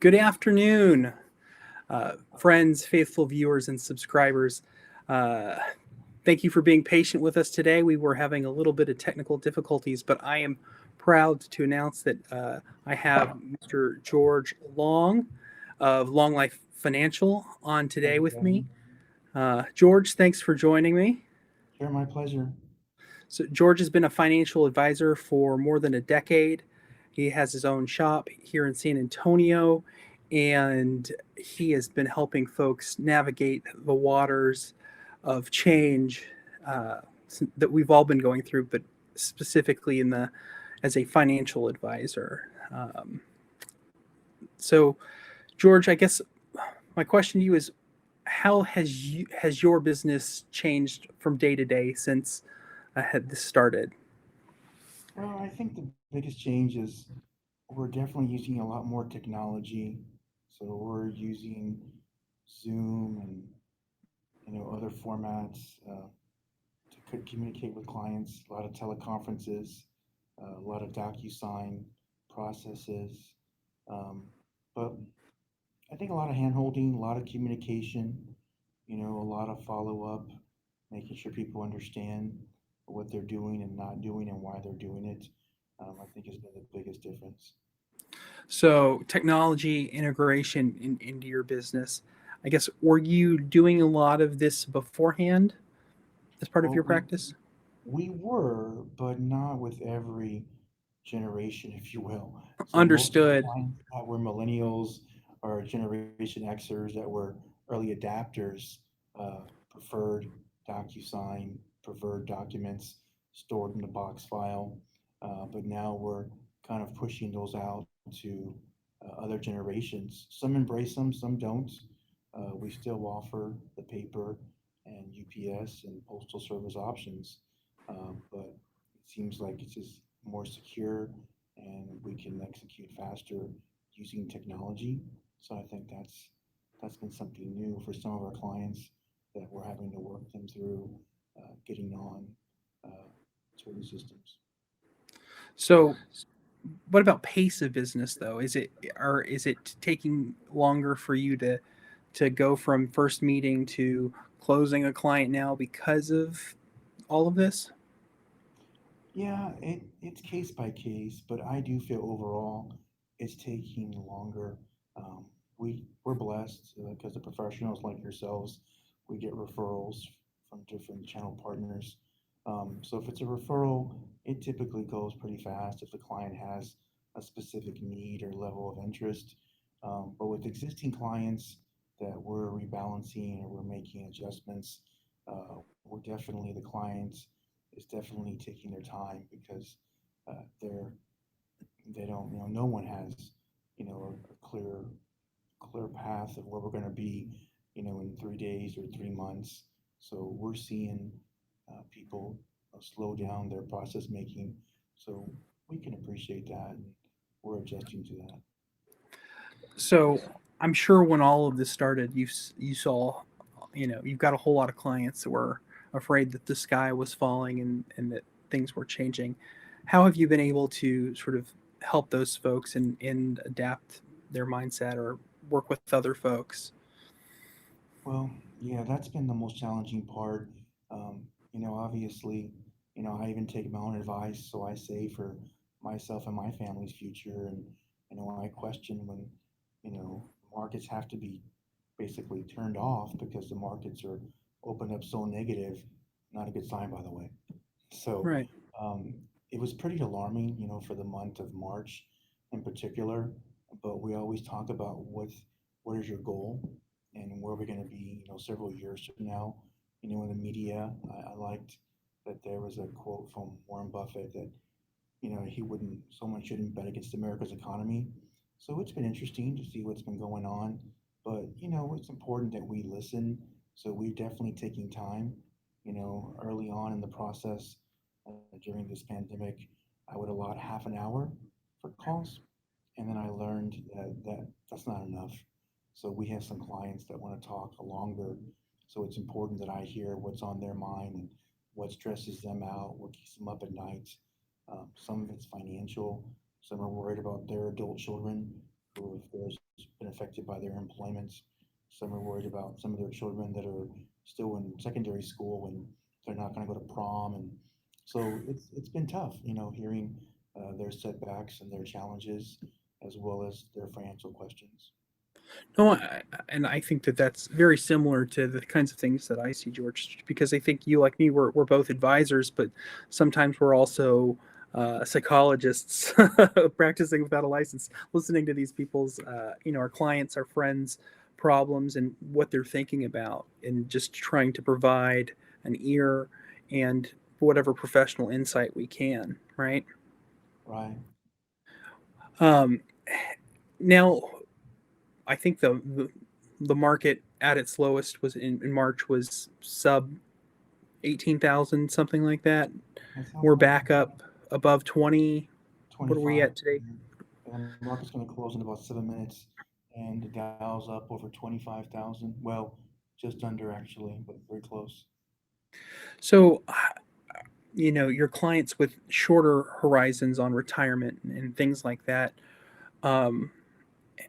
Good afternoon, friends, faithful viewers, and subscribers. Uh, Thank you for being patient with us today. We were having a little bit of technical difficulties, but I am proud to announce that I have Mr. George Long of Long Life Financial on today Thank you, with me. Kevin. George, thanks for joining me. Sure, my pleasure. So, George has been a financial advisor for more than a decade. He has his own shop here in San Antonio, and he has been helping folks navigate the waters of change uh, that we've all been going through, but specifically in the as a financial advisor. So, George, I guess my question to you is, how has your business changed from day to day since had this started? Well, I think the biggest change is we're definitely using a lot more technology. So we're using Zoom and other formats to communicate with clients. A lot of teleconferences, a lot of DocuSign processes. Um, but I think a lot of hand holding, a lot of communication, a lot of follow up, making sure people understand what they're doing and not doing and why they're doing it. I think has been the biggest difference. So, technology integration into your business. I guess, were you doing a lot of this beforehand as part of Well, your practice? we were, but not with every generation, if you will. So most of the Understood. clients that were millennials or Generation Xers that were early adapters preferred DocuSign, preferred documents stored in a box file. But now we're kind of pushing those out to other generations. Some embrace them, some don't. We still offer the paper and UPS and postal service options, but it seems like it's just more secure and we can execute faster using technology. So I think that's been something new for some of our clients that we're having to work them through getting on uh, certain systems. So, what about pace of business though? Is it taking longer for you to go from first meeting to closing a client now because of all of this? Yeah, it's case by case, but I do feel overall it's taking longer. Um, we're blessed because the professionals like yourselves, we get referrals from different channel partners. So if it's a referral, it typically goes pretty fast if the client has a specific need or level of interest. But with existing clients that we're rebalancing or we're making adjustments, we're definitely the clients is definitely taking their time because they're they don't no one has a clear path of where we're going to be in 3 days or 3 months. So we're seeing people slow down their process making, so we can appreciate that and we're adjusting to that. So, I'm sure when all of this started, you saw, you've got a whole lot of clients that were afraid that the sky was falling and that things were changing. How have you been able to sort of help those folks and adapt their mindset or work with other folks? Well, yeah, that's been the most challenging part. Obviously, I even take my own advice, so I say for myself and my family's future, and I question when, markets have to be basically turned off because the markets are opened up so negative. Not a good sign, by the way. So Right. um, it was pretty alarming, for the month of March in particular. But we always talk about what is your goal and where we're going to be, several years from now. In the media, I liked that there was a quote from Warren Buffett that he wouldn't, someone shouldn't bet against America's economy. So it's been interesting to see what's been going on. But, it's important that we listen. So we're definitely taking time, early on in the process during this pandemic. I would allot half an hour for calls. And then I learned that that's not enough. So we have some clients that want to talk longer. So it's important that I hear what's on their mind and what stresses them out, what keeps them up at night. Some of it's financial. Some are worried about their adult children who have been affected by their employment. Some are worried about some of their children that are still in secondary school and they're not going to go to prom, and so it's been tough, hearing their setbacks and their challenges as well as their financial questions. No, and I think that that's very similar to the kinds of things that I see, George, because I think you, like me, we're both advisors, but sometimes we're also psychologists practicing without a license, listening to these people's, our clients, our friends' problems and what they're thinking about, and just trying to provide an ear and whatever professional insight we can, right? Right. Um, Now, I think the market at its lowest was in March was sub 18,000, something like that. That sounds We're about back up above 20. What are we 25. at today? Mhm. And the market's going to close in about 7 minutes, and the Dow's up over 25,000. Well, just under actually, but very close. So, your clients with shorter horizons on retirement and things like that, um,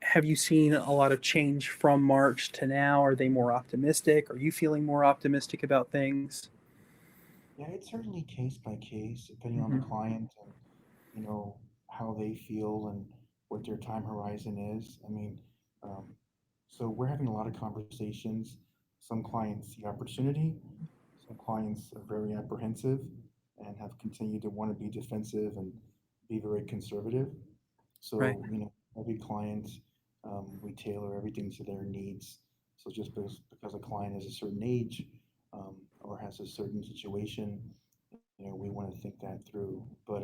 have you seen a lot of change from March to now? Are they more optimistic? Are you feeling more optimistic about things? Yeah, it's certainly case by case, depending on the Hmm. client and how they feel and what their time horizon is. I mean, um, so we're having a lot of conversations. Some clients see opportunity, some clients are very apprehensive and have continued to want to be defensive and be very conservative. Right. So, every client, we tailor everything to their needs. So just because a client is a certain age, or has a certain situation, we want to think that through. But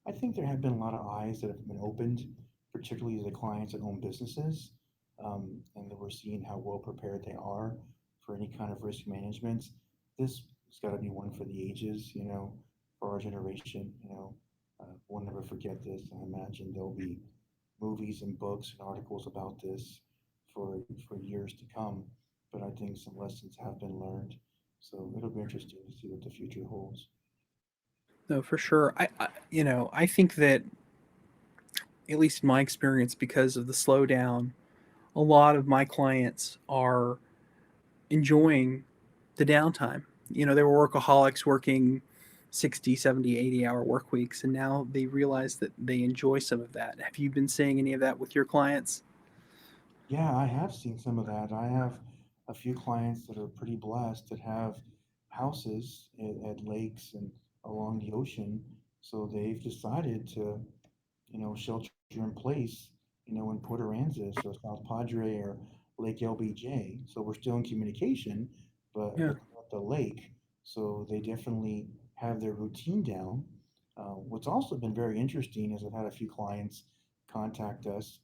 I think there have been a lot of eyes that have been opened, particularly the clients that own businesses, and that we're seeing how well prepared they are for any kind of risk management. This has got to be one for the ages, for our generation. We'll never forget this. I imagine there'll be movies and books and articles about this for years to come. But I think some lessons have been learned. So it'll be interesting to see what the future holds. No, for sure. I think that, at least in my experience, because of the slowdown, a lot of my clients are enjoying the downtime. They were workaholics working 60, 70, 80-hour work weeks, and now they realize that they enjoy some of that. Have you been seeing any of that with your clients? Yeah, I have seen some of that. I have a few clients that are pretty blessed that have houses at lakes and along the ocean. So they've decided to, shelter in place, in Port Aransas or South Padre or Lake LBJ. So we're still in communication, but Yeah, at the lake. So they definitely have their routine down. What's also been very interesting is I've had a few clients contact us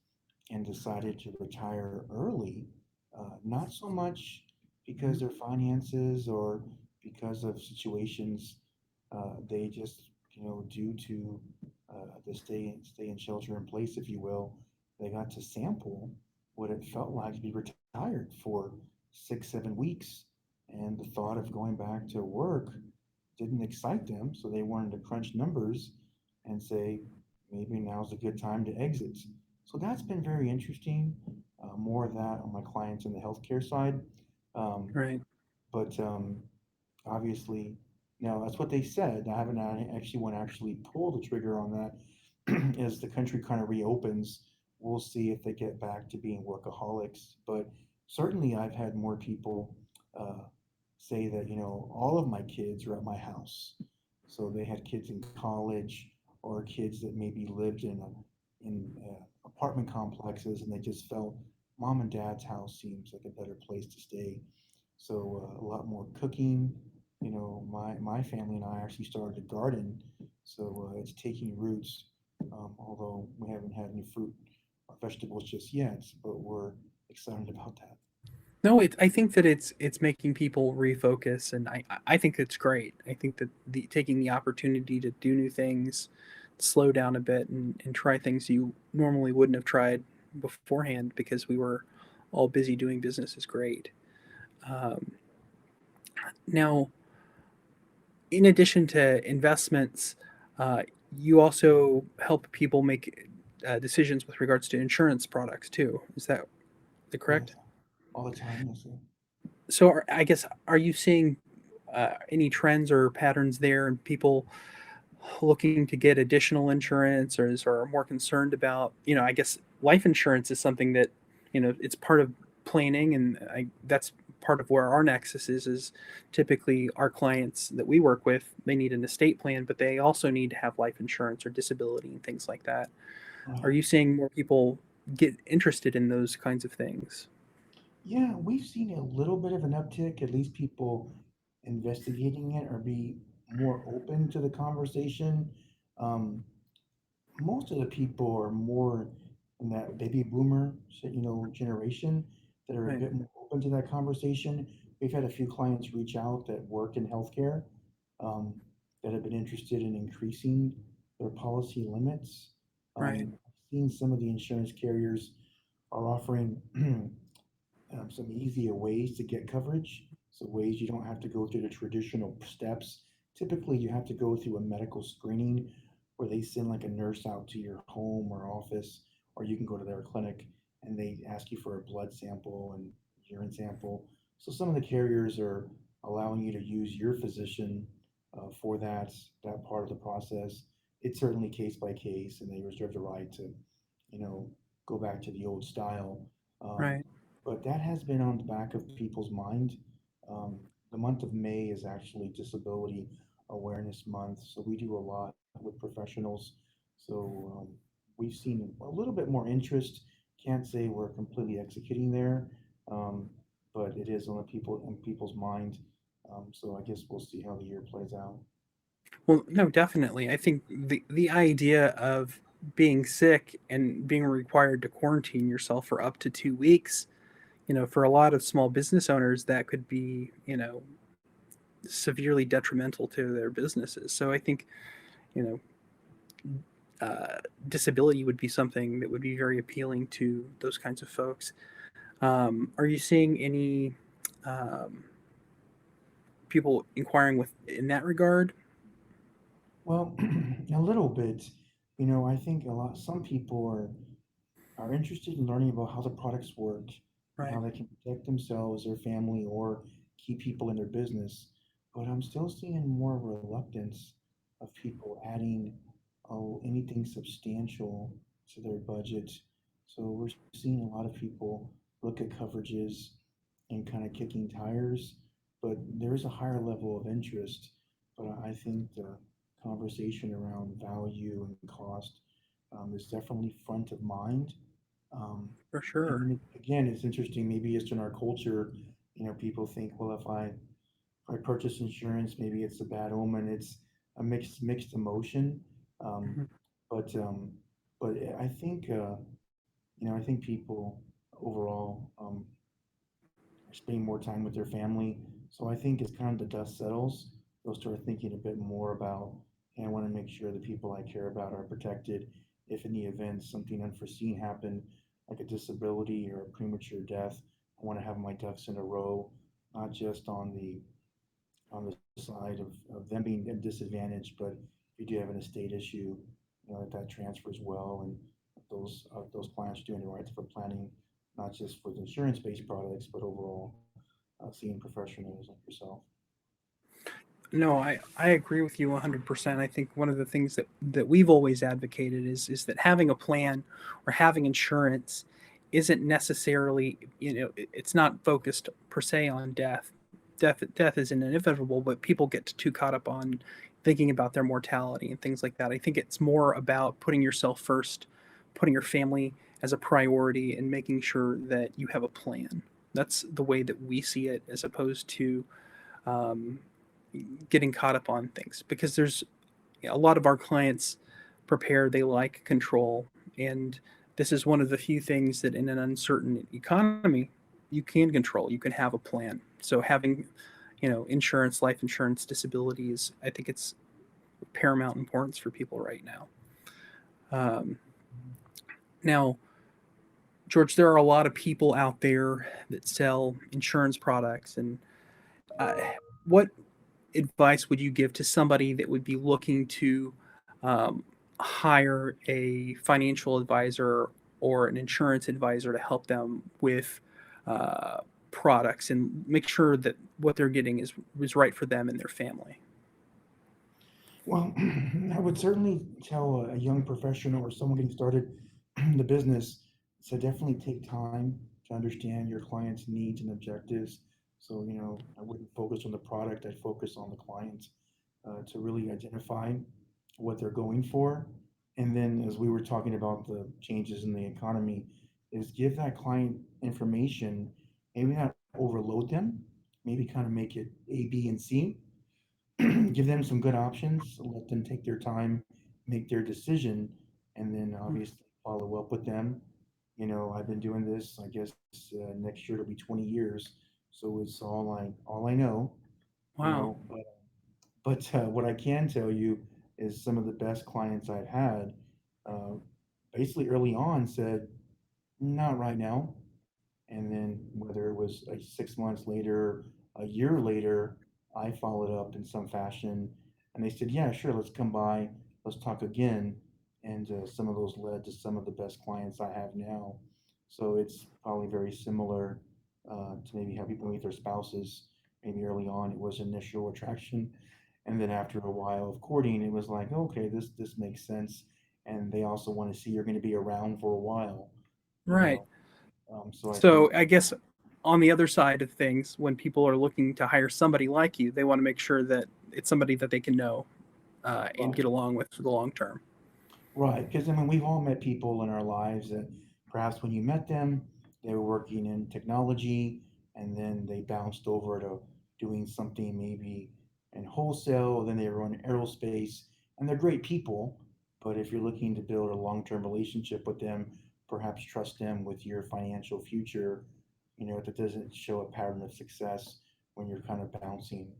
and decided to retire early, not so much because their finances or because of situations, they just, due to the stay in shelter in place, if you will, they got to sample what it felt like to be retired for 6, 7 weeks, and the thought of going back to work didn't excite them, so they wanted to crunch numbers and say maybe now's a good time to exit. So that's been very interesting. More of that on my clients in the healthcare side. Um, right. but obviously, now that's what they said. I haven't actually want to actually pull the trigger on that. As the country kind of reopens, we'll see if they get back to being workaholics. But certainly, I've had more people uh, say that all of my kids are at my house. So they had kids in college or kids that maybe lived in apartment complexes, and they just felt mom and dad's house seems like a better place to stay. So a lot more cooking. My family and I actually started a garden, so it's taking roots. Although we haven't had any fruit or vegetables just yet, but we're excited about that. No, I think that it's making people refocus, and I think it's great. I think that the taking the opportunity to do new things, slow down a bit, and try things you normally wouldn't have tried beforehand because we were all busy doing business is great. Um, Now, in addition to investments, you also help people make decisions with regards to insurance products too. Is that correct? Yes, all the time. Yes, sir. So I guess, are you seeing any trends or patterns there, and people looking to get additional insurance, or are more concerned about, I guess life insurance is something that, it's part of planning, and that's part of where our nexus is typically our clients that we work with, they need an estate plan, but they also need to have life insurance or disability and things like that. Are Right. you seeing more people get interested in those kinds of things? Yeah, we've seen a little bit of an uptick, at least people investigating it or be more open to the conversation. Um, Most of the people are more in that baby boomer, generation that are a Right, bit more open to that conversation. We've had a few clients reach out that work in healthcare, um, that have been interested in increasing their policy limits. right, I've seen some of the insurance carriers are offering some easier ways to get coverage. So ways you don't have to go through the traditional steps. Typically, you have to go through a medical screening where they send like a nurse out to your home or office, or you can go to their clinic and they ask you for a blood sample and urine sample. So some of the carriers are allowing you to use your physician for that part of the process. It's certainly case by case, and they reserve the right to, you know, go back to the old style. Um, right. but that has been on the back of people's mind. The month of May is actually Disability Awareness Month, so we do a lot with professionals. So we've seen a little bit more interest. Can't say we're completely executing there, um, but it is on the people in people's mind. So I guess we'll see how the year plays out. Well, no, definitely. I think the idea of being sick and being required to quarantine yourself for up to 2 weeks, for a lot of small business owners, that could be, severely detrimental to their businesses. So I think, you know, uh, disability would be something that would be very appealing to those kinds of folks. Are you seeing any um, people inquiring with in that regard? Well, a little bit. I think some people are interested in learning about how the products work and how Right, they can protect themselves, their family, or keep people in their business. But I'm still seeing more reluctance of people adding anything substantial to their budget. So we're seeing a lot of people look at coverages and kind of kicking tires, but there's a higher level of interest. But I think the conversation around value and cost is definitely front of mind. Um, for and sure. then again, it's interesting. Maybe just in our culture, people think, well, if I purchase insurance, maybe it's a bad omen. It's a mixed emotion. Um, Mhm. but but I think I think people overall are spending more time with their family. So I think as kind of the dust settles, they'll start thinking a bit more about, hey, I want to make sure the people I care about are protected. If in the event something unforeseen happened, like a disability or a premature death, I want to have my ducks in a row, not just on the side of them being disadvantaged, but if you do have an estate issue, that transfers well, and those clients are doing the right for planning, not just for the insurance-based products, but overall, seeing professionals like yourself. No, I agree with you 100%. I think one of the things that we've always advocated is that having a plan or having insurance isn't necessarily, it's not focused per se on death. Death is inevitable, but people get too caught up on thinking about their mortality and things like that. I think it's more about putting yourself first, putting your family as a priority, and making sure that you have a plan. That's the way that we see it, as opposed to um, getting caught up on things, because there's a lot of our clients prepare, they like control, and this is one of the few things that in an uncertain economy you can control. You can have a plan. So having, insurance, life insurance, disabilities, I think it's paramount importance for people right now. um, Now, George, there are a lot of people out there that sell insurance products, and uh, what advice would you give to somebody that would be looking to hire a financial advisor or an insurance advisor to help them with uh, products and make sure that what they're getting is right for them and their family. Well, I would certainly tell a young professional or someone getting started in the business to definitely take time to understand your client's needs and objectives. So, I wouldn't focus on the product, I'd focus on the client to really identify what they're going for. And then, as we were talking about the changes in the economy, is give that client information, maybe not overload them, maybe kind of make it A, B, and C, give them some good options, let them take their time, make their decision, and then obviously follow up with them. I've been doing this, I guess next year it'll be 20 years, so it's all I know, you Wow. know. But what I can tell you is some of the best clients I've had, uh, basically early on said, not right now. And then whether it was 6 months later, a year later, I followed up in some fashion, and they said, "Yeah, sure, let's come by, let's talk again." And some of those led to some of the best clients I have now. So it's probably very similar to maybe how people meet their spouses. Maybe early on it was initial attraction, and then after a while of courting, it was like, okay, this makes sense, and they also want to see you're going to be around for a while, you Right. know. So I So think. I guess on the other side of things, when people are looking to hire somebody like you, they want to make sure that it's somebody that they can know and Right. get along with for the long term. Right, because I mean, we've all met people in our lives that perhaps when you met them, they were working in technology, and then they bounced over to doing something maybe in wholesale, then they were in aerospace, and they're great people. But if you're looking to build a long-term relationship with them, perhaps trust them with your financial future, that doesn't show a pattern of success when you're kind of bouncing,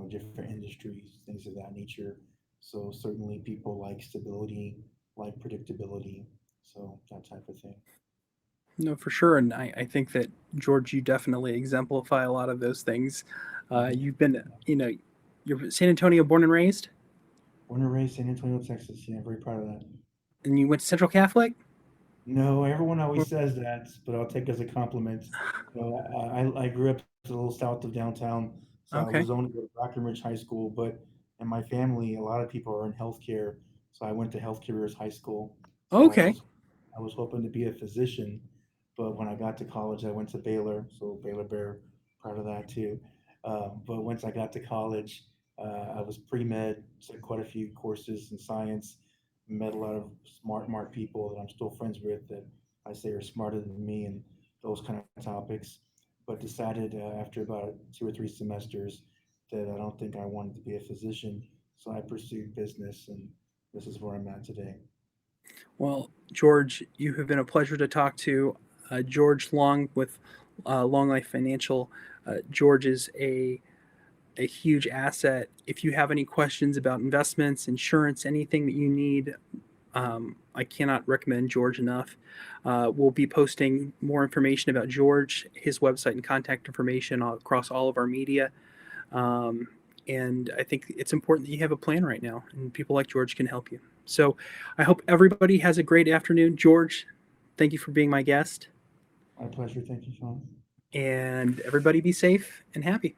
different industries, things of that nature. So certainly people like stability, like predictability, so that type of thing. No, for sure. And I think that, George, you definitely exemplify a lot of those things. Hmm. You've been, you're San Antonio born and raised, Born and raised San Antonio, Texas. Yeah, very proud of that. and you went to Central Catholic? No, everyone always says that, but I'll take it as a compliment. I grew up a little south of downtown, so I Okay. was only at Brackenridge High School, but in my family, a lot of people are in healthcare, so I went to Health Careers High School. So Okay. I was hoping to be a physician, but when I got to college, I went to Baylor, so Baylor Bear, proud of that too. But once I got to college, I was pre-med, took quite a few courses in science, met a lot of smart people that I'm still friends with that I say are smarter than me and those kind of topics. But decided after about 2 or 3 semesters that I don't think I wanted to be a physician, so I pursued business, and this is where I'm at today. Well, George, you have been a pleasure to talk to. George Long with Long Life Financial. George is a huge asset. If you have any questions about investments, insurance, anything that you need, I cannot recommend George enough. We'll be posting more information about George, his website, and contact information across all of our media. Um, and I think it's important that you have a plan right now, and people like George can help you. So I hope everybody has a great afternoon. George, thank you for being my guest, My pleasure. Thank you, Sean. and everybody be safe and happy.